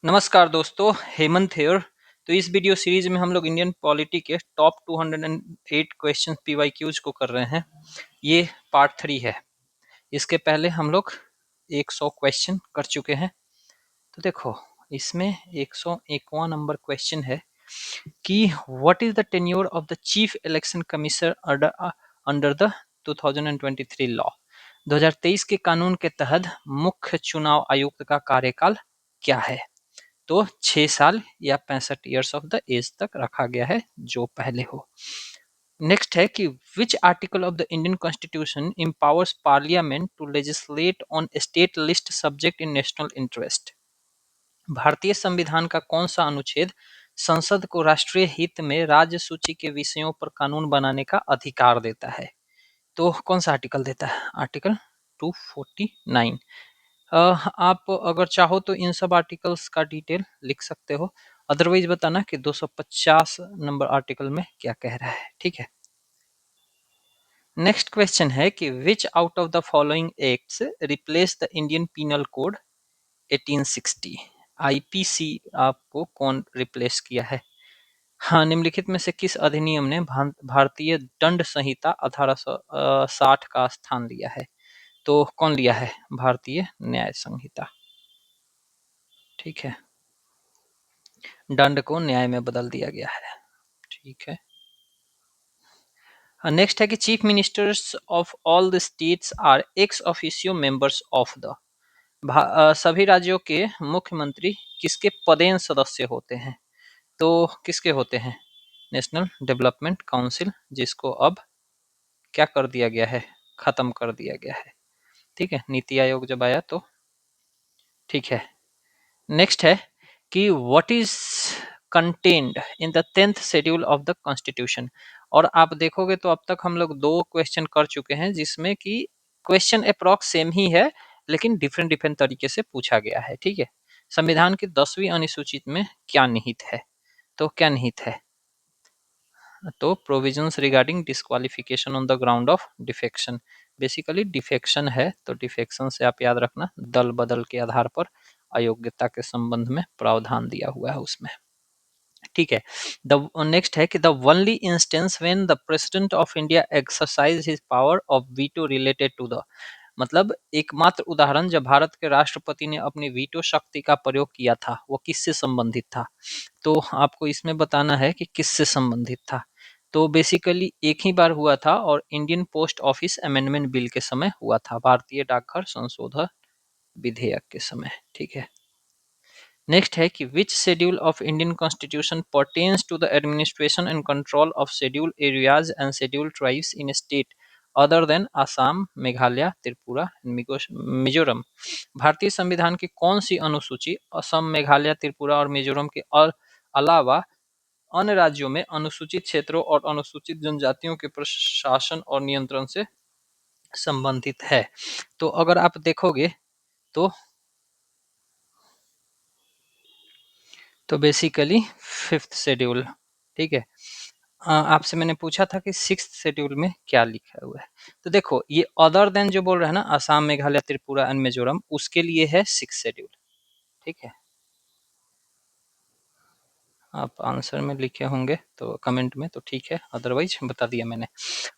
नमस्कार दोस्तों, हेमंत हियर। तो इस वीडियो सीरीज में हम लोग इंडियन पॉलिटी के टॉप 208 क्वेश्चन पीवाईक्यूज को कर रहे हैं। ये पार्ट 3 है। इसके पहले हम लोग 100 क्वेश्चन कर चुके हैं। तो देखो, इसमें 101वां नंबर क्वेश्चन है कि what is the tenure of the chief election commissioner under the 2023 law. 2023 के कानून के तहत मुख्य चुनाव आयुक्त का कार्यकाल क्या है। तो 6 साल या 65 ईयर्स ऑफ द एज तक रखा गया है, जो पहले हो। नेक्स्ट है कि which article of the Indian constitution empowers parliament to legislate on state list subject in national interest. भारतीय संविधान का कौन सा अनुच्छेद संसद को राष्ट्रीय हित में राज्य सूची के विषयों पर कानून बनाने का अधिकार देता है। तो कौन सा आर्टिकल देता है? आर्टिकल 249। आप अगर चाहो तो इन सब आर्टिकल्स का डिटेल लिख सकते हो, अदरवाइज बताना कि 250 नंबर आर्टिकल में क्या कह रहा है। ठीक है। नेक्स्ट क्वेश्चन है कि विच out of the following acts replace the Indian penal code 1860। IPC आपको कौन रिप्लेस किया है? हाँ, निम्नलिखित में से किस अधिनियम ने भारतीय दंड संहिता 1860 का स्थान लिया है? तो कौन लिया है? भारतीय न्याय संहिता। ठीक है, दंड को न्याय में बदल दिया गया है। ठीक है। नेक्स्ट है कि chief ministers of all the states are ex officio members of the. सभी राज्यों के मुख्यमंत्री किसके पदेन सदस्य होते हैं? तो किसके होते हैं? नेशनल डेवलपमेंट काउंसिल, जिसको अब क्या कर दिया गया है? खत्म कर दिया गया है। ठीक है, नीति आयोग जब आया तो। ठीक है। नेक्स्ट है कि what is contained in the 10th schedule of the constitution. और आप देखोगे तो अब तक हम लोग 2 क्वेश्चन कर चुके हैं, जिसमें कि क्वेश्चन अप्रॉक्स सेम ही है, लेकिन डिफरेंट डिफरेंट तरीके से पूछा गया है। ठीक है। संविधान की 10वीं अनुसूचित में क्या निहित है? तो क्या निहित है? तो provisions regarding disqualification on the ground of defection. Basically defection है, तो डिफेक्शन से आप याद रखना, दल बदल के आधार पर अयोग्यता के संबंध में प्रावधान दिया हुआ है उसमें। ठीक है। द नेक्स्ट है कि the only instance when the president of India exercise his power of veto related to the. मतलब एकमात्र उदाहरण जब भारत के राष्ट्रपति ने अपनी वीटो शक्ति का प्रयोग किया था, वो किससे संबंधित था? तो आपको इसमें बताना है कि किससे संबंधित था। तो बेसिकली एक ही बार हुआ था, और Indian post office amendment bill के समय हुआ था, भारतीय डाकघर संशोधन विधेयक के समय। ठीक है। नेक्स्ट है कि which schedule of Indian constitution pertains to the administration and control of schedule areas and schedule tribes in state other than Assam, Meghalaya, Tripura, Mizoram. भारतीय संविधान की कौन सी अनुसूची असम, मेघालय, त्रिपुरा और मिजोरम के अलावा अन्य राज्यों में अनुसूचित क्षेत्रों और अनुसूचित जनजातियों के प्रशासन और नियंत्रण से संबंधित है? तो अगर आप देखोगे तो बेसिकली 5th शेड्यूल। ठीक है। आपसे मैंने पूछा था कि 6th शेड्यूल में क्या लिखा हुआ है। तो देखो, ये अदर देन जो बोल रहे हैं ना, असम, मेघालय, त्रिपुरा एंड मिजोरम, उसके लिए है 6th शेड्यूल। ठीक है। आप आंसर में लिखे होंगे तो कमेंट में, तो ठीक है, अदरवाइज बता दिया मैंने।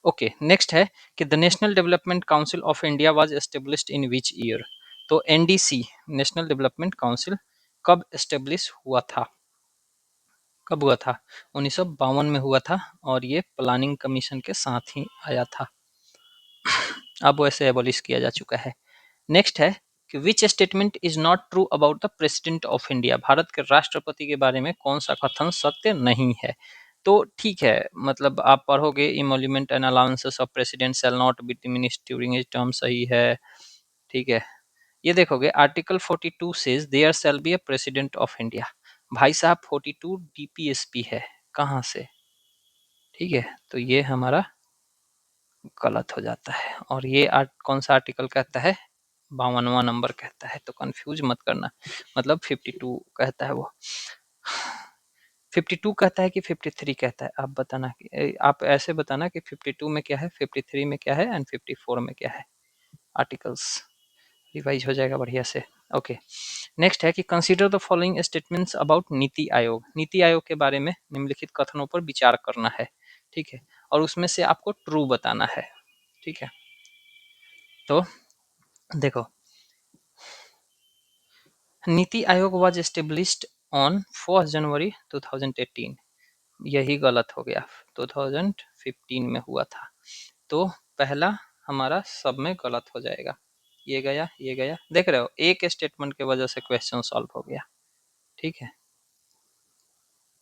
ओके। नेक्स्ट है कि the national development council of India was established in which year. तो एनडीसी, नेशनल डेवलपमेंट काउंसिल, कब एस्टेब्लिश हुआ था? कब हुआ था? 1952 में हुआ था, और ये प्लानिंग कमीशन के साथ ही आया था। अब वैसे एबॉलिश किया जा चुका है। नेक्स्ट है कि which statement is not true about the president of India. भारत के राष्ट्रपति के बारे में कौन सा कथन सत्य नहीं है? तो ठीक है, मतलब आप पढ़ोगे emolument and allowances of president shall not be diminished during his term, सही है। ठीक है। ये देखोगे article 42 says there shall be a president of India. भाई साहब 42 डीपीएसपी है, कहाँ से? ठीक है, तो ये हमारा गलत हो जाता है। और ये कौन सा आर्टिकल कहता है? 52वां नंबर कहता है, तो कंफ्यूज मत करना। मतलब 52 कहता है वो। 52 कहता है कि 53 कहता है? आप बताना आप ऐसे बताना कि 52 में क्या है, 53 में क्या है एंड 54 में क्या है। आर्टिकल्स रिवाइज हो जाएगा बढ़िया से। ओके। नेक्स्ट है कि consider the following statements about NITI Aayog. NITI Aayog के बारे में निम्नलिखित कथनों पर विचार करना है, ठीक है, और उसमें से आपको ट्रू बताना है, ठीक है। तो देखो, NITI Aayog was established on 1 जनवरी 2018। यही गलत हो गया, 2015 में हुआ था। तो पहला हमारा सब में गलत हो जाएगा, ये गया, ये गया, देख रहे हो, एक स्टेटमेंट की वजह से क्वेश्चन सॉल्व हो गया, ठीक है।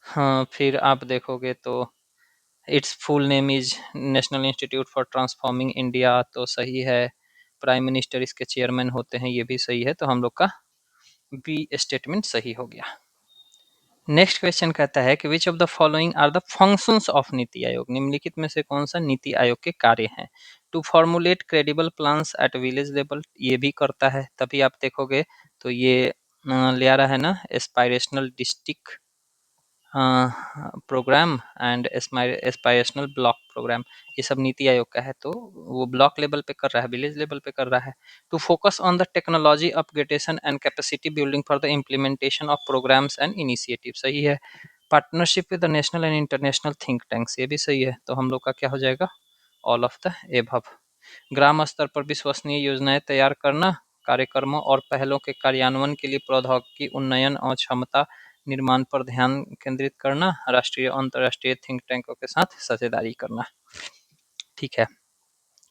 हाँ, फिर आप देखोगे तो it's full name is national institute for transforming India, तो सही है। प्राइम मिनिस्टर इसके चेयरमैन होते हैं, ये भी सही है। तो हम लोग का बी स्टेटमेंट सही हो गया। नेक्स्ट क्वेश्चन कहता है कि which of the following are the functions of NITI Aayog. निम्नलिखित में से कौन सा नीति आयोग के कार्य हैं। To formulate credible plans at village level, ये भी करता है। तभी आप देखोगे तो ये ले आ रहा है ना, aspirational district program and aspirational block program, ये सब नीति आयोग का है। तो वो ब्लॉक लेवल पे कर रहा है, विलेज लेवल पे कर रहा है। To focus on the technology upgradation and capacity building for the implementation of programs and initiative, सही है। Partnership with the national and international think tanks, ये भी सही है। तो हम लोग का क्या हो जाएगा, ऑल ऑफ द एबव। ग्राम स्तर पर विश्वसनीय योजनाएं तैयार करना, कार्यक्रमों और पहलों के कार्यान्वयन के लिए प्रौद्योगिकी उन्नयन और क्षमता निर्माण पर ध्यान केंद्रित करना, राष्ट्रीय और अंतर्राष्ट्रीय थिंक टैंकों के साथ साझेदारी करना, ठीक है।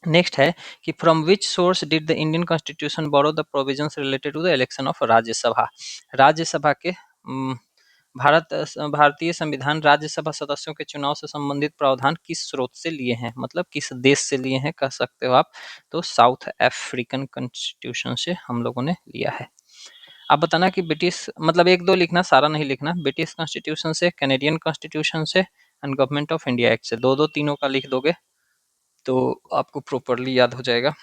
नेक्स्ट है कि from which source did the Indian constitution borrow the provisions related to the election of Rajya Sabha. Rajya Sabha के भारतीय संविधान राज्यसभा सदस्यों के चुनाव से संबंधित प्रावधान किस स्रोत से लिए हैं, मतलब किस देश से लिए हैं, कह सकते हो आप। तो साउथ अफ्रीकन कॉन्स्टिट्यूशन से हम लोगों ने लिया है। आप बताना कि ब्रिटिश, मतलब एक दो लिखना, सारा नहीं लिखना। ब्रिटिश कॉन्स्टिट्यूशन से, कैनेडियन कॉन्स्टिट्यूशन से and government of India act से, दो दो तीनों का लिख दोगे तो आपको प्रॉपरली याद हो जाएगा।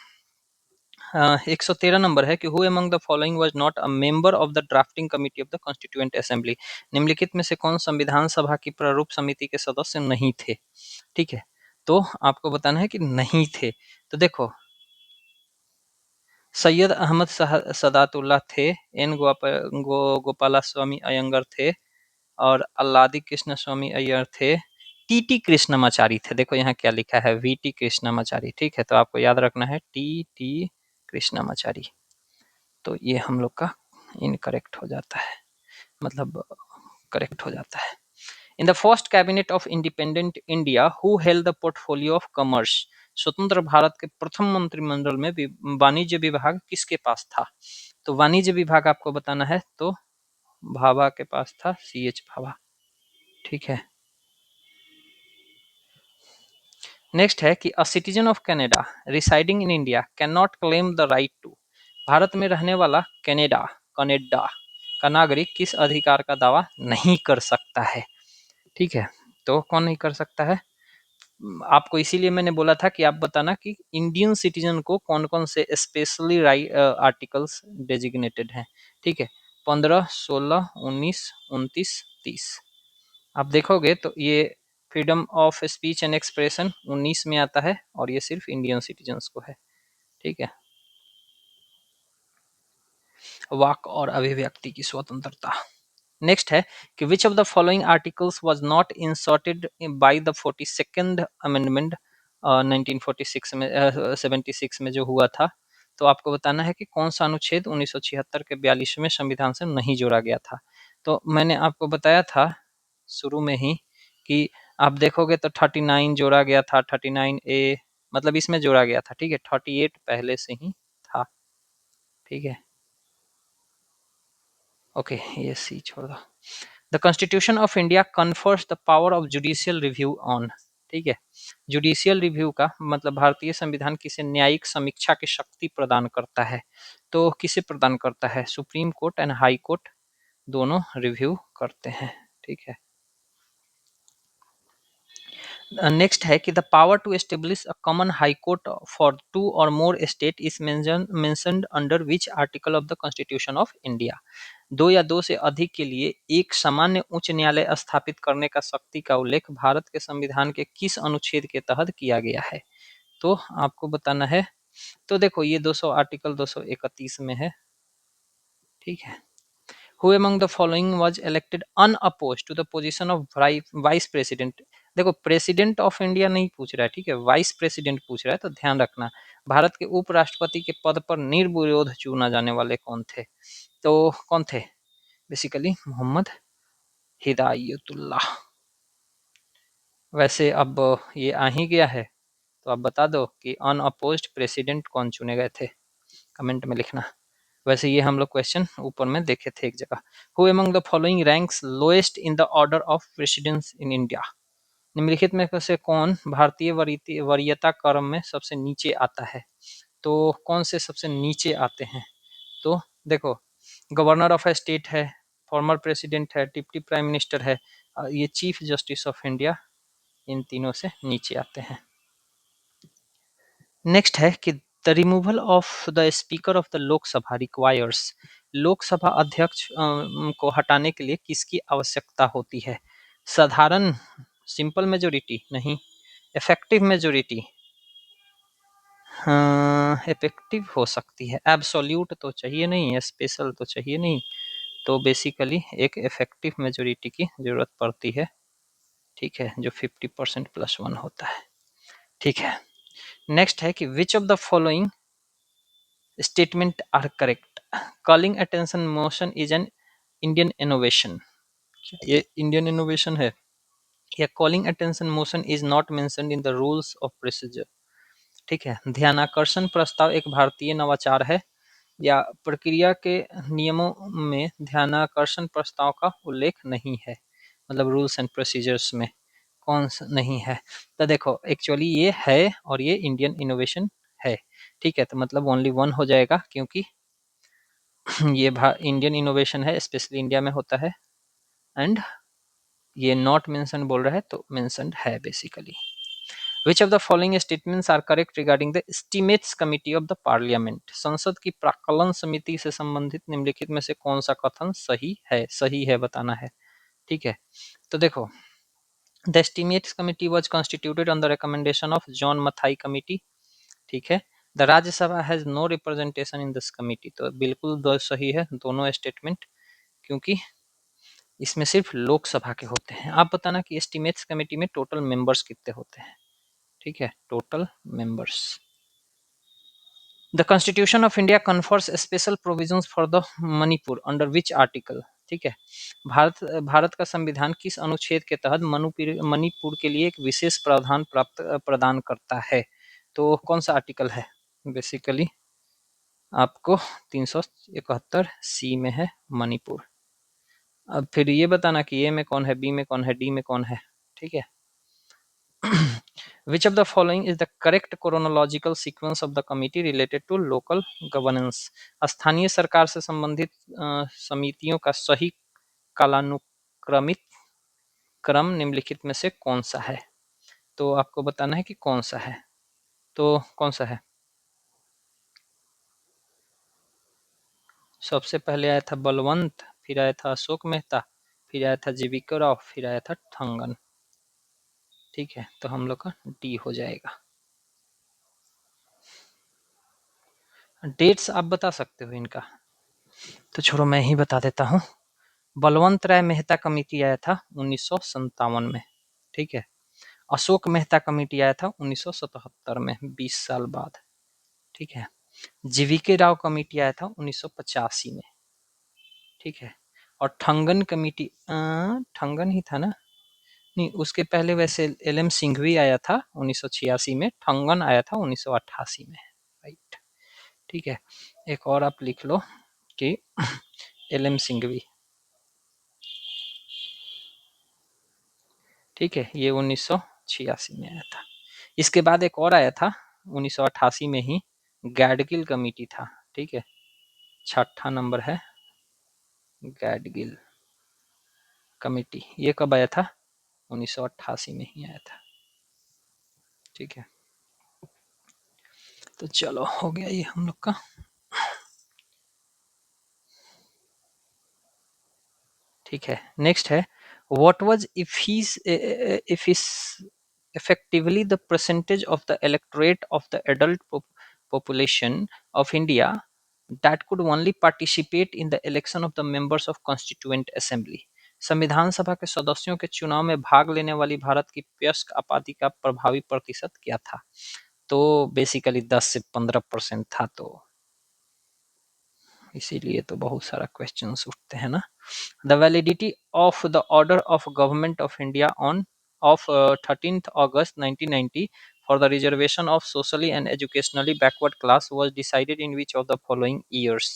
113 नंबर है कि who among the following was not a member of the drafting committee of the constituent assembly. निम्नलिखित में से कौन संविधान सभा की प्रारूप समिति के सदस्य नहीं थे, ठीक है। तो आपको बताना है कि नहीं थे। तो देखो, सैयद अहमद सदातुल्लाह थे, एन गोपाला स्वामी अयंगर थे, और अल्लादी कृष्ण स्वामी अय्यर थे, टी कृष्णमाचारी थे। देखो यहाँ क्या लिखा है, वी कृष्णमाचारी, ठीक है। तो आपको याद रखना है टी कृष्णमाचारी। तो ये हम लोग का इनकरेक्ट हो जाता है, मतलब करेक्ट हो जाता है। In the first cabinet of independent India who held the portfolio of commerce. स्वतंत्र भारत के प्रथम मंत्रिमंडल में वाणिज्य विभाग किसके पास था। तो वाणिज्य विभाग आपको बताना है, तो भाभा के पास था, CH भाभा, ठीक है। नेक्स्ट है कि a citizen of Canada residing in India can not claim the right to. भारत में रहने वाला कनाडा कनाडा का नागरिक किस अधिकार का दावा नहीं कर सकता है, ठीक है। तो कौन नहीं कर सकता है, आपको इसीलिए मैंने बोला था कि आप बताना कि इंडियन सिटीजन को कौन कौन से स्पेशली आर्टिकल्स डेजिग्नेटेड हैं, ठीक है। 15, 16, 19, 29, 30। आप देखोगे तो ये freedom of speech and expression 19 में आता है, और ये सिर्फ इंडियन सिटीजन्स को है, ठीक है। वाक और अभिव्यक्ति की स्वतंत्रता। नेक्स्ट है कि which of the following articles was not inserted by the 42nd amendment 1946 में 76 में जो हुआ था। तो आपको बताना है कि कौन सा अनुच्छेद 1976 के 42वें संविधान से नहीं जोड़ा गया था। तो मैंने आपको बताया था शुरू में ही कि आप देखोगे तो 39 जोड़ा गया था, 39A, मतलब इसमें जोड़ा गया था, ठीक है। 38 पहले से ही था, ठीक है। ओके, ये सी छोड़ दो। The constitution of India confers the power of judicial review on, ठीक है। जुडिशियल रिव्यू का मतलब भारतीय संविधान किसे न्यायिक समीक्षा की शक्ति प्रदान करता है। तो किसे प्रदान करता है, supreme court and high court दोनों रिव्यू करते हैं, ठीक है। नेक्स्ट है कि the power to establish a common high court for 2 और more state is mentioned under which article of the constitution of India. 2 या 2 से अधिक के लिए एक सामान्य उच्च न्यायालय स्थापित करने का शक्ति का उल्लेख भारत के संविधान के किस अनुच्छेद के तहत किया गया है। तो आपको बताना है। तो देखो, ये 200 आर्टिकल 231 में है, ठीक है। Who among the following was elected unopposed to the position of vice president. देखो प्रेसिडेंट ऑफ इंडिया नहीं पूछ रहा है, ठीक है, वाइस प्रेसिडेंट पूछ रहा है, तो ध्यान रखना। भारत के उपराष्ट्रपति के पद पर निर्विरोध चुना जाने वाले कौन थे? तो कौन थे? बेसिकली मोहम्मद हिदायतुल्लाह। वैसे अब ये आ ही गया है, तो आप बता दो कि अनअपोज्ड प्रेसिडेंट कौन चुने गए थे, कमेंट में लिखना। वैसे ये हम लोग क्वेश्चन ऊपर में देखे थे एक जगह। Who among the following ranks lowest in the order of precedence in India. निम्नलिखित में से कौन भारतीय वरीयता क्रम में सबसे नीचे आता है? तो कौन से सबसे नीचे आते हैं? तो देखो, गवर्नर ऑफ ए स्टेट है, फॉर्मर प्रेसिडेंट है, डिप्टी प्राइम मिनिस्टर है, ये चीफ जस्टिस ऑफ इंडिया, इन तीनों से नीचे आते हैं। नेक्स्ट है कि the removal of the speaker of the Lok Sabha requires. Lok Sabha अध्यक्ष को हटाने के लिए किसकी आवश्यकता होती है? साधारण सिंपल मेजोरिटी नहीं, इफेक्टिव मेजोरिटी, इफेक्टिव हो सकती है, एब्सोल्यूट तो चाहिए नहीं, स्पेशल तो चाहिए नहीं, तो बेसिकली एक इफेक्टिव मेजोरिटी की जरूरत पड़ती है, ठीक है, जो 50% प्लस 1 होता है, ठीक है। नेक्स्ट है कि which of the following statement are correct? Calling attention motion is an Indian innovation. ये इंडियन इनोवेशन है? या calling attention motion is not mentioned in the rules of procedure, ठीक है। ध्यानाकर्षण प्रस्ताव एक भारतीय नवाचार है? या प्रक्रिया के नियमों में ध्यानाकर्षण प्रस्ताव का उल्लेख नहीं है, मतलब रूल्स एंड प्रोसीजर्स में कौन सा नहीं है? तो देखो एक्चुअली ये है और ये इंडियन इनोवेशन है, ठीक है, तो मतलब ओनली वन हो जाएगा, क्योंकि ये इंडियन इनोवेशन है, स्पेशली इंडिया में होता है, एंड ये नॉट मेंशन बोल रहा है तो मेंशनड है basically. Which of the following statements are correct regarding the estimates committee of the parliament? संसद की प्राक्कलन समिति से संबंधित निम्नलिखित में से कौन सा कथन सही है? सही है बताना है, ठीक है। तो देखो, the estimates committee was constituted on the recommendation of John Mathai committee, ठीक है। The Rajya Sabha has no representation in this committee, तो बिल्कुल दो सही है दोनों स्टेटमेंट, क्योंकि इसमें सिर्फ लोकसभा के होते हैं। आप बताना कि एस्टिमेट्स कमेटी में टोटल मेंबर्स कितने होते हैं, ठीक है, total members. The constitution of India confers special provisions for the Manipur under which article, ठीक है। भारत का संविधान किस अनुच्छेद के तहत मणिपुर के लिए एक विशेष प्रावधान प्रदान करता है? तो कौन सा आर्टिकल है? बेसिकली आपको 371 सी में है मणिपुर। अब फिर ये बताना कि ए में कौन है, बी में कौन है, डी में कौन है, ठीक है। Which of the following is the correct chronological sequence of the committee related to local governance? स्थानीय सरकार से संबंधित समितियों का सही कालानुक्रमित क्रम निम्नलिखित में से कौन सा है? तो आपको बताना है कि कौन सा है, तो कौन सा है? सबसे पहले आया था बलवंत, फिर आया था अशोक मेहता, फिर आया था जीवीके राव, फिर आया था ठंगन, ठीक है, तो हम लोग का डी हो जाएगा। डेट्स आप बता सकते हो इनका, तो छोड़ो मैं ही बता देता हूँ। बलवंत राय मेहता कमेटी आया था 1957 में, ठीक है। अशोक मेहता कमेटी आया था 1977 में, 20 साल बाद, ठीक है। जीवीके राव कमेटी आया था 1985 में, ठीक है। और ठंगन कमेटी ठंगन ही था ना, नहीं उसके पहले वैसे एल.एम. सिंघवी आया था 1986 में, ठंगन आया था 1988 में, राइट, ठीक है। एक और आप लिख लो कि एल.एम. सिंघवी, ठीक है, ये 1986 में आया था। इसके बाद एक और आया था 1988 में ही, गैडगिल कमेटी था, ठीक है, छठा नंबर है गैडगिल कमेटी। ये कब आया था? 1988 में ही आया था, ठीक है। तो चलो हो गया ये हम लोग का। ठीक है, नेक्स्ट है व्हाट वाज इफ इस effectively the percentage of the electorate of the adult population of India that could only participate in the election of the members of constituent assembly. संविधान सभा के सदस्यों के चुनाव में भाग लेने वाली भारत की वयस्क आबादी का प्रभावी प्रतिशत क्या था? तो बेसिकली 10 से 15% था, तो इसीलिए तो बहुत सारा क्वेश्चंस उठते हैं ना। The validity of the order of government of India on off 13th August 1990 for the reservation of socially and educationally backward class was decided in which of the following years?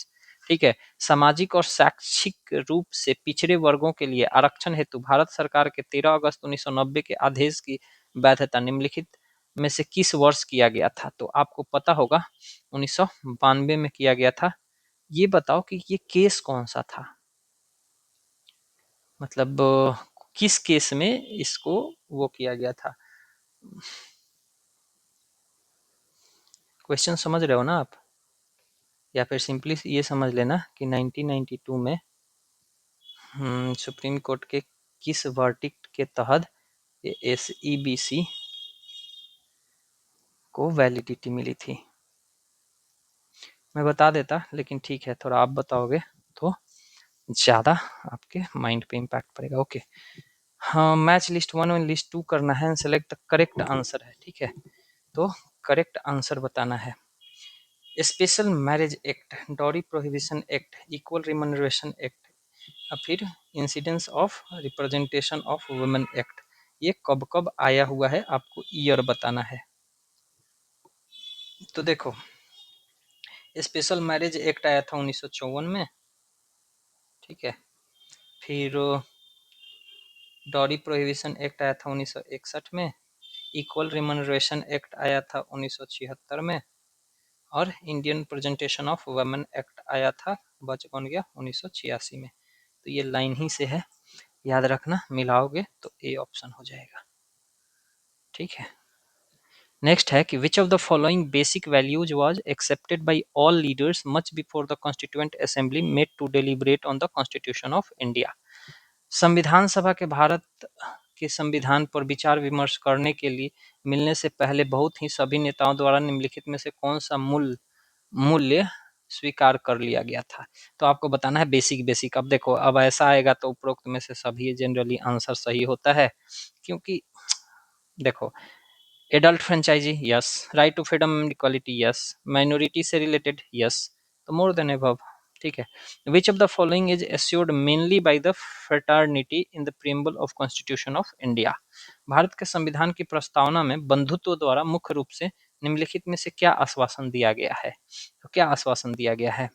ठीक है, सामाजिक और शैक्षिक रूप से पिछड़े वर्गों के लिए आरक्षण हेतु भारत सरकार के 13 अगस्त 1990 के आदेश की वैधता निम्नलिखित में से किस वर्ष किया गया था? तो आपको पता होगा 1992 में किया गया था। ये बताओ कि ये केस कौन सा था, मतलब किस केस में इसको वो किया गया था? क्वेश्चन समझ रहे हो ना आप? या फिर सिंपली ये समझ लेना कि 1992 में सुप्रीम कोर्ट के किस वर्डिक्ट के तहत SEBC को वैलिडिटी मिली थी। मैं बता देता, लेकिन ठीक है, थोड़ा आप बताओगे तो ज़्यादा आपके माइंड पे इम्पैक्ट पड़ेगा। ओके, हाँ, मैच लिस्ट 1 और लिस्ट 2 करना है, सेलेक्ट द करेक्ट आंसर है। ठीक है, तो करेक्ट आंसर बताना है। Special marriage act, dowry prohibition act, equal remuneration act, या फिर incidence of representation of women act, ये कब कब आया हुआ है आपको ईयर बताना है। तो देखो, स्पेशल मैरिज एक्ट आया था 1954 में। ठीक है, फिर डॉरी प्रोहिबिशन एक्ट आया था 1961 में, इक्वल रिमनरेशन एक्ट आया था 1976 में, और Indian presentation of women act आया था, बच कौन गया, 1986 में। तो ये लाइन ही से है, याद रखना, मिलाओगे तो ए ऑप्शन हो जाएगा। ठीक है, नेक्स्ट है कि which of the following basic values was accepted by all leaders much before the constituent assembly met to deliberate on the constitution of India. संविधान सभा के भारत के संविधान पर विचार विमर्श करने के लिए मिलने से पहले बहुत ही सभी नेताओं द्वारा निम्नलिखित में से कौन सा मूल्य स्वीकार कर लिया गया था? तो आपको बताना है बेसिक बेसिक। अब देखो, अब ऐसा आएगा तो उपरोक्त में से सभी जनरली आंसर सही होता है, क्योंकि देखो, adult franchise yes, right to freedom and equality yes, minority से रिलेटेड यस, तो मोर देन अबव। ठीक है, which of the following is assured mainly by the fraternity in the preamble of constitution of India. भारत के संविधान की प्रस्तावना में बंधुत्व द्वारा मुख्य रूप से निम्नलिखित में से क्या आश्वासन दिया गया है? तो क्या आश्वासन दिया गया है?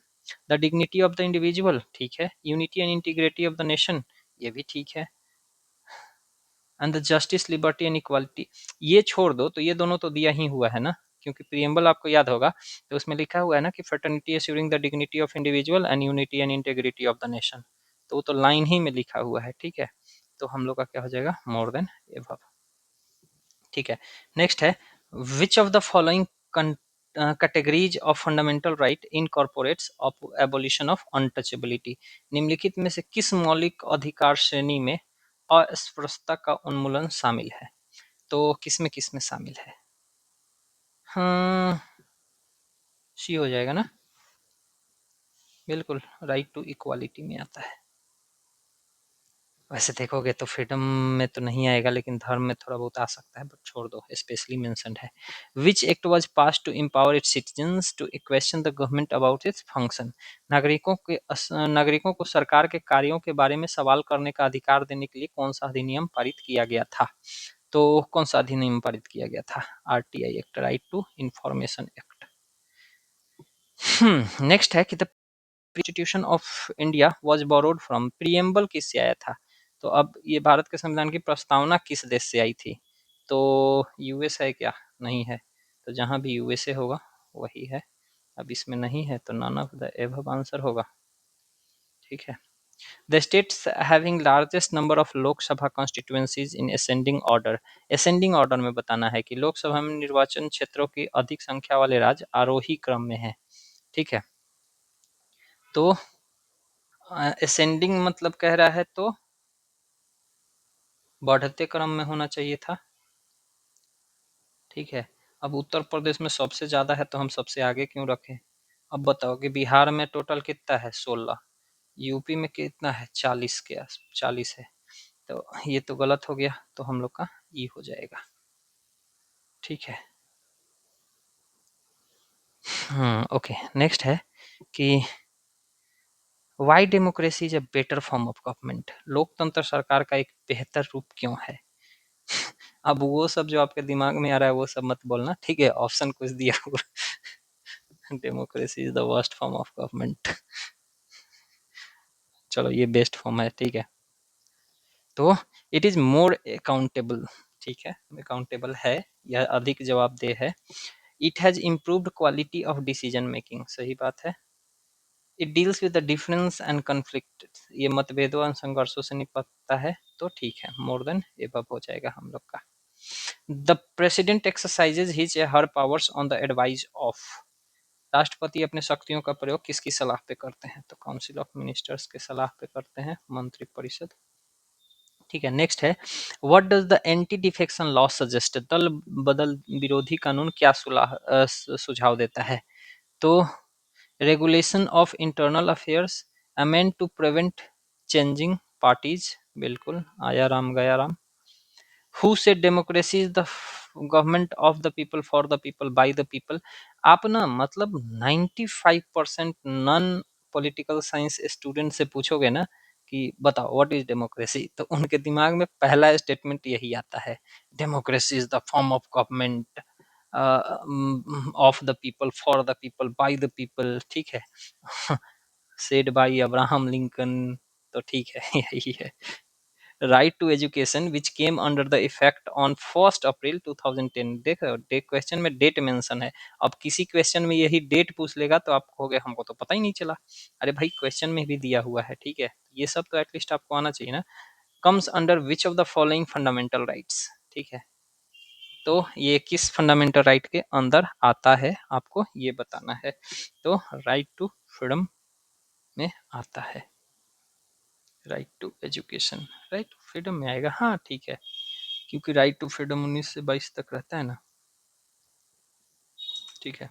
The dignity of the individual, ठीक है, unity and integrity of the nation, ये भी ठीक है, and the justice liberty and equality, ये छोड़ दो, तो ये दोनों तो दिया ही हुआ है ना, क्योंकि प्रियम्बल आपको याद होगा, तो उसमें लिखा हुआ है ना कि fraternity assuring the dignity of individual and unity and integrity of the nation, तो वो तो लाइन ही में लिखा हुआ है। ठीक है, तो हम लोग का क्या हो जाएगा, मोर देन एबव। ठीक है, नेक्स्ट है which of the following categories of fundamental right incorporates of abolition of untouchability, निम्नलिखित में से किस मौलिक अधिकार श्रेणी में अस्पृश्यता का उन्मूलन शामिल है? तो किस में शामिल है? हाँ, सी हो जाएगा ना, बिल्कुल, राइट टू इक्वालिटी में आता है। वैसे देखोगे तो फ्रीडम में तो नहीं आएगा, लेकिन धर्म में थोड़ा बहुत आ सकता है, बट छोड़ दो, स्पेशली मेंशन्ड है। Which act was pass to empower its citizens to question the government about its function, नागरिकों को सरकार के कार्यों के बारे में सवाल करने का अधिकार देने के लिए कौन सा अधिनियम पारित किया गया था? तो कौन सा अधिनियम पारित किया गया था? RTI act, right to information act. Next है कि the constitution of India was borrowed from, preamble किससे आया था? तो अब ये भारत के संविधान की प्रस्तावना किस देश से आई थी? तो यूएस है क्या? नहीं है, तो जहां भी यूएसए होगा वही है। अब इसमें नहीं है तो none of the above answer होगा। ठीक है, the states having largest number of Lok Sabha constituencies in ascending order, ascending order में बताना है कि लोकसभा में निर्वाचन क्षेत्रों की अधिक संख्या वाले राज्य आरोही क्रम में है। ठीक है, तो असेंडिंग मतलब कह रहा है तो बढ़ते क्रम में होना चाहिए था। ठीक है, अब उत्तर प्रदेश में सबसे ज़्यादा है तो हम सबसे आगे क्यों रखें? अब बताओ कि बिहार में टोटल कितना है? 16। यूपी में कितना है? 40 के आस 40 है। तो ये तो गलत हो गया, तो हम लोग का ई हो जाएगा। ठीक है। ओके, नेक्स्ट है कि why democracy is a better form of government? लोकतंत्र सरकार का एक बेहतर रूप क्यों है? अब वो सब जो आपके दिमाग में आ रहा है वो सब मत बोलना, ठीक है? ऑप्शन कुछ दिया हुआ। Democracy is the worst form of government. चलो ये बेस्ट फॉर्म है, ठीक है। तो इट इज मोर अकाउंटेबल, ठीक है, अकाउंटेबल है, यह अधिक जवाबदेह है। It has improved quality of decision making, सही बात है। It deals with the difference and conflict, ये मतभेदों और संघर्षों से निपटता है, तो ठीक है, मोर देन एबव हो जाएगा हम लोग का। The president exercises his her powers on the advice of, राष्ट्रपति अपने शक्तियों का प्रयोग किसकी सलाह पे करते हैं? तो काउंसिल ऑफ मिनिस्टर्स के सलाह पे करते हैं, मंत्रिपरिषद। ठीक है, नेक्स्ट है what does the anti defection law suggest? दल बदल विरोधी कानून क्या सुझाव देता है? तो regulation of internal affairs, amend to prevent changing parties, बिल्कुल आया राम गया Ram. Who said democracy is the government of the people for the people by the people? आप ना मतलब 95% नॉन पॉलिटिकल साइंस स्टूडेंट से पूछोगे ना कि बताओ व्हाट इज डेमोक्रेसी, तो उनके दिमाग में पहला स्टेटमेंट यही आता है, democracy is the form of government of the people for the people by the people, ठीक है। सेड बाय अब्राहम लिंकन, तो ठीक है यही है। Right to education which came under the effect on 1 April 2010, देख रहे हो डेट, क्वेश्चन में डेट मेंशन है। अब किसी क्वेश्चन में यही डेट पूछ लेगा तो आप कहोगे हमको तो पता ही नहीं चला। अरे भाई क्वेश्चन में भी दिया हुआ है, ठीक है, ये सब तो एटलीस्ट आपको आना चाहिए ना। Comes under which of the following fundamental rights, ठीक है, तो ये किस फंडामेंटल राइट के अंदर आता है आपको ये बताना है। तो राइट टू फ्रीडम में आता है, right to education, right to freedom में आएगा, हाँ ठीक है, क्योंकि राइट टू फ्रीडम 19 से 22 तक रहता है ना, ठीक है।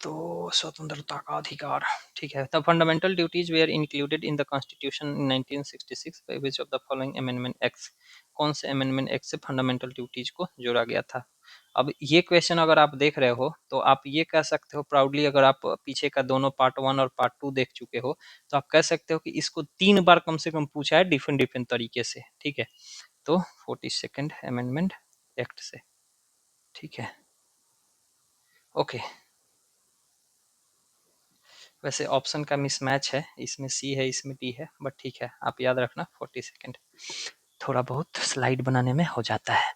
तो स्वतंत्रता का अधिकार, ठीक है। The fundamental duties were included in the constitution in 1966 by which of the following amendment act? कौन से अमेंडमेंट एक्ट से फंडामेंटल ड्यूटीज को जोड़ा गया था? अब ये क्वेश्चन अगर आप देख रहे हो तो आप ये कह सकते हो प्राउडली, अगर आप पीछे का दोनों पार्ट 1 और पार्ट 2 देख चुके हो तो आप कह सकते हो कि इसको 3 बार कम से कम पूछा है डिफरेंट डिफरेंट तरीके से, ठीक है। तो 42nd अमेंडमेंट एक्ट से, ठीक है। ओके, वैसे ऑप्शन का मिसमैच है, इसमें सी है इसमें डी है, बट ठीक है, आप याद रखना 42nd, थोड़ा बहुत स्लाइड बनाने में हो जाता है।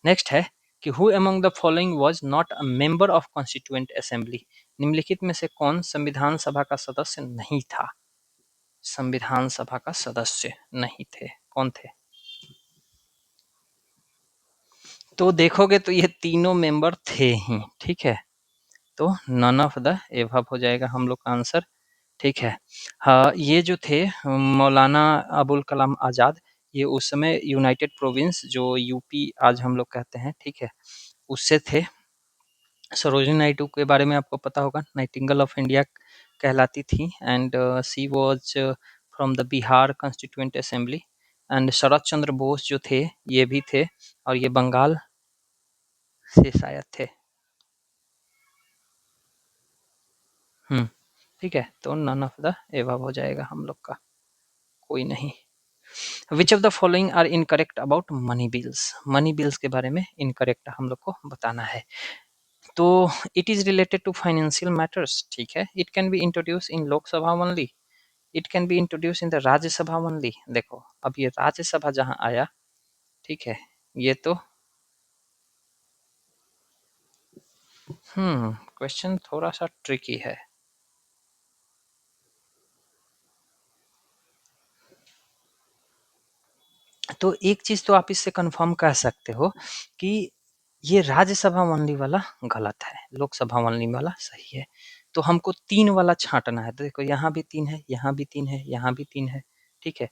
नेक्स्ट है कि who among the following was not a member of constituent assembly? निम्नलिखित में से कौन संविधान सभा का सदस्य नहीं था? संविधान सभा का सदस्य नहीं थे, कौन थे? तो देखोगे तो ये तीनों मेंबर थे ही, ठीक है। तो नन ऑफ द एबव हो जाएगा हम लोग का आंसर, ठीक है। हाँ, ये जो थे मौलाना अबुल कलाम आज़ाद, ये उस समय यूनाइटेड प्रोविंस जो यूपी आज हम लोग कहते हैं, ठीक है, उससे थे। सरोजिनी नायडू के बारे में आपको पता होगा, नाइटिंगेल ऑफ इंडिया कहलाती थी, and she was from the Bihar constituent assembly. And Sharad Chandra Bose जो थे ये भी थे, और ये बंगाल से शायद थे। ठीक है, तो नन ऑफ द एबव हो जाएगा हम लोग का, कोई नहीं। Which of the following are incorrect about money bills? Money bills के बारे में इनकरेक्ट हम लोग को बताना है। तो it is related to financial matters, ठीक है। It can be introduce in Lok Sabha only, it can be introduce in the Rajya Sabha only. देखो अब ये राज्यसभा जहाँ आया, ठीक है, ये तो क्वेश्चन थोड़ा सा ट्रिकी है। तो एक चीज तो आप इससे कंफर्म कह सकते हो कि ये राज्यसभा ओनली वाला गलत है, लोकसभा ओनली वाला सही है। तो हमको 3 वाला छांटना है, तो देखो यहाँ भी 3 है, यहाँ भी 3 है, यहाँ भी 3 है, ठीक है।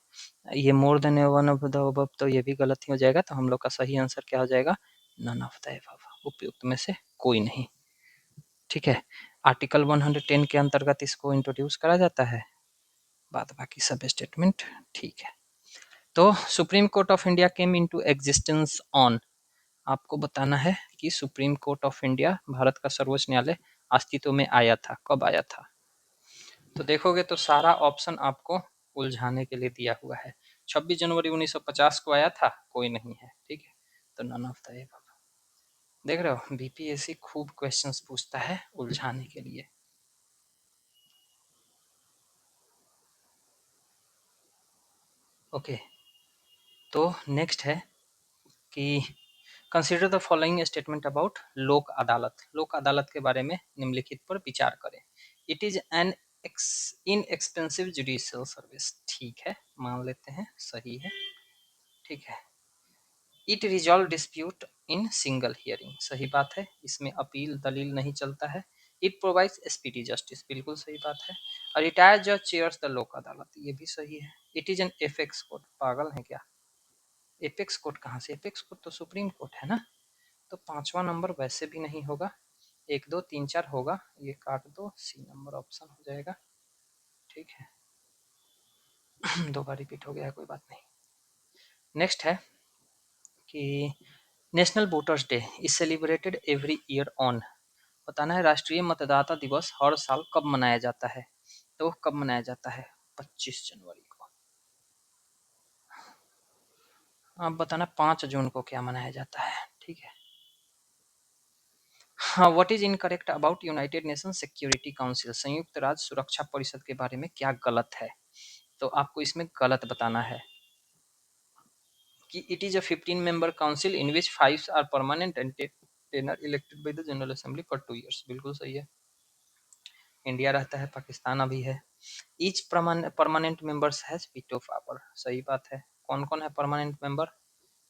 ये more than one of the above, तो ये भी गलत ही हो जाएगा, तो हम लोग का सही आंसर क्या हो जाएगा? नन ऑफ द अबव, उपयुक्त में से कोई नहीं। ठीक है। आर्टिकल 110 के अंतर्गत इसको इंट्रोड्यूस करा जाता है, बाद बाकी सब स्टेटमेंट ठीक है। तो supreme court of India came into existence on, आपको बताना है कि supreme court of India, Bharat का सर्वोच्च न्यायालय अस्तित्व में आया था, कब आया था? तो देखोगे तो सारा ऑप्शन आपको उलझाने के लिए दिया हुआ है। 26 जनवरी 1950 को आया था, कोई नहीं है, ठीक है, तो नन ऑफ द एबव। देख रहे हो, बीपीएससी खूब क्वेश्चंस पूछता है उलझाने के लिए। ओके, तो नेक्स्ट है कि consider the following statement about लोक अदालत। लोक अदालत के बारे में निम्नलिखित पर विचार करें। It is an inexpensive judicial service, ठीक है, मान लेते हैं, सही है, ठीक है। It resolve dispute in single hearing, सही बात है, इसमें अपील दलील नहीं चलता है। इट प्रोवाइड्स स्पीडी जस्टिस, बिल्कुल सही बात है। और रिटायर्ड जज चेयर्स द लोक अदालत, ये भी सही है। It is an apex court, पागल है क्या, एपेक्स कोर्ट कहाँ से, एपेक्स कोर्ट तो सुप्रीम कोर्ट है ना। तो 5वां नंबर वैसे भी नहीं होगा, 1 2 3 4 होगा, ये काट दो, सी नंबर ऑप्शन हो जाएगा, ठीक है। 2 बार रिपीट हो गया है, कोई बात नहीं। नेक्स्ट है कि national voters day is celebrated every year on, बताना है राष्ट्रीय मतदाता दिवस हर साल कब मनाया जाता है। तो कब मनाया जाता है? 25 जनवरी को। आप बताना 5 जून को क्या मनाया जाता है, ठीक है। हाँ, what is incorrect about United nation security council, संयुक्त राज्य सुरक्षा परिषद के बारे में क्या गलत है? तो आपको इसमें गलत बताना है कि it is a 15 member council in which 5 are permanent and 10 are elected by the general assembly for 2 years, बिल्कुल सही है। इंडिया रहता है, पाकिस्तान अभी है। Each permanent members has veto power, सही बात है। कौन कौन है परमानेंट मेंबर?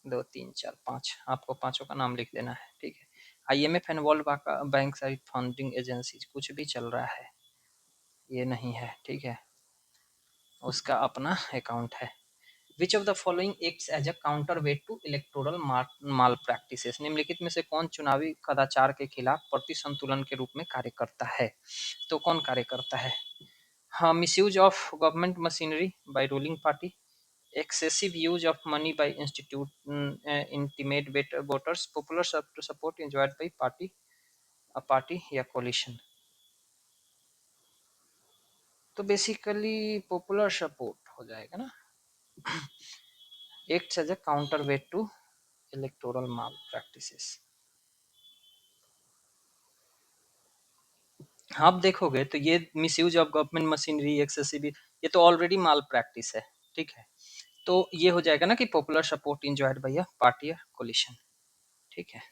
2 3 4 5, आपको पांचों का नाम लिख देना है, ठीक है। IMF and world bank side funding agencies, कुछ भी चल रहा है, ये नहीं है, ठीक है, उसका अपना अकाउंट है। Which of the following acts as a counterweight to electoral malpractices, निम्नलिखित में से कौन चुनावी कदाचार के खिलाफ प्रतिसंतुलन के रूप में कार्य करता है? तो कौन कार्य करता है? हाँ, misuse of government machinery by ruling party, excessive use of money by intimate voters, popular support enjoyed by party या coalition। तो बेसिकली पॉपुलर सपोर्ट हो जाएगा ना। Act as a counterweight to electoral malpractices. आप देखोगे तो ये misuse of government machinery, excessive, ये तो ऑलरेडी माल प्रैक्टिस है, ठीक है। तो ये हो जाएगा ना कि popular support enjoyed by a party या कोलिशन, ठीक है।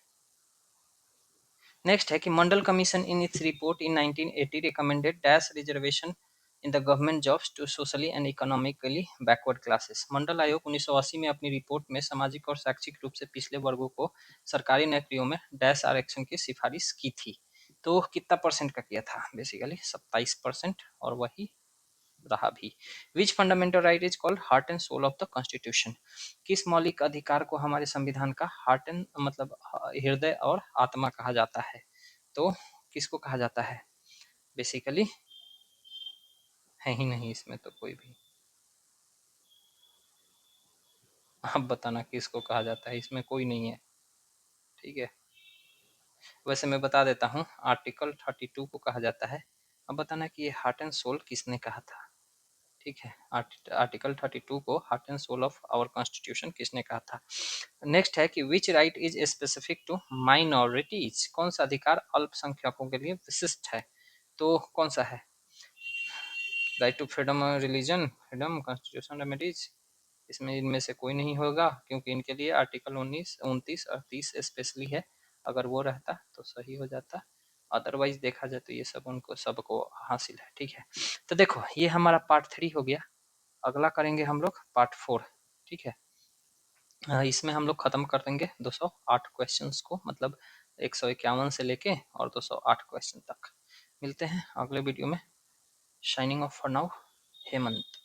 नेक्स्ट है कि Mandal commission in its report in 1980 recommended dash reservation in the government jobs to socially and economically backward classes. Mandal आयोग 1980 में अपनी रिपोर्ट में सामाजिक और शैक्षिक रूप से पिछले वर्गों को सरकारी नौकरियों में डैश आरक्षण की सिफारिश की थी। तो कितना परसेंट का किया था? बेसिकली 27%, और वही रहा भी। Which fundamental right is called heart and soul of the constitution, किस मौलिक अधिकार को हमारे संविधान का हार्ट एंड मतलब हृदय और आत्मा कहा जाता है? तो किसको कहा जाता है? बेसिकली है ही नहीं इसमें तो कोई भी, आप बताना किसको कहा जाता है, इसमें कोई नहीं है, ठीक है। वैसे मैं बता देता हूँ, आर्टिकल 32 को कहा जाता है। अब बताना कि ये हार्ट एंड सोल किसने कहा था, ठीक है। आर्टिकल 32 को heart and soul of our constitution किसने कहा था? नेक्स्ट है कि which right is specific to minorities, कौन सा अधिकार अल्पसंख्यकों के लिए विशिष्ट है? तो कौन सा है? Right to freedom religion, freedom, constitution remedies, इसमें इनमें से कोई नहीं होगा, क्योंकि इनके लिए आर्टिकल 19 29 और 30 स्पेशली है। अगर वो रहता तो सही हो जाता, अदरवाइज देखा जाए तो ये सब उनको सबको हासिल है, ठीक है। तो देखो, ये हमारा पार्ट 3 हो गया। अगला करेंगे हम लोग पार्ट 4, ठीक है। इसमें हम लोग खत्म कर देंगे 208 क्वेश्चंस को, मतलब 151 से लेके और 208 क्वेश्चन तक। मिलते हैं अगले वीडियो में। Shining of for now, Hemant.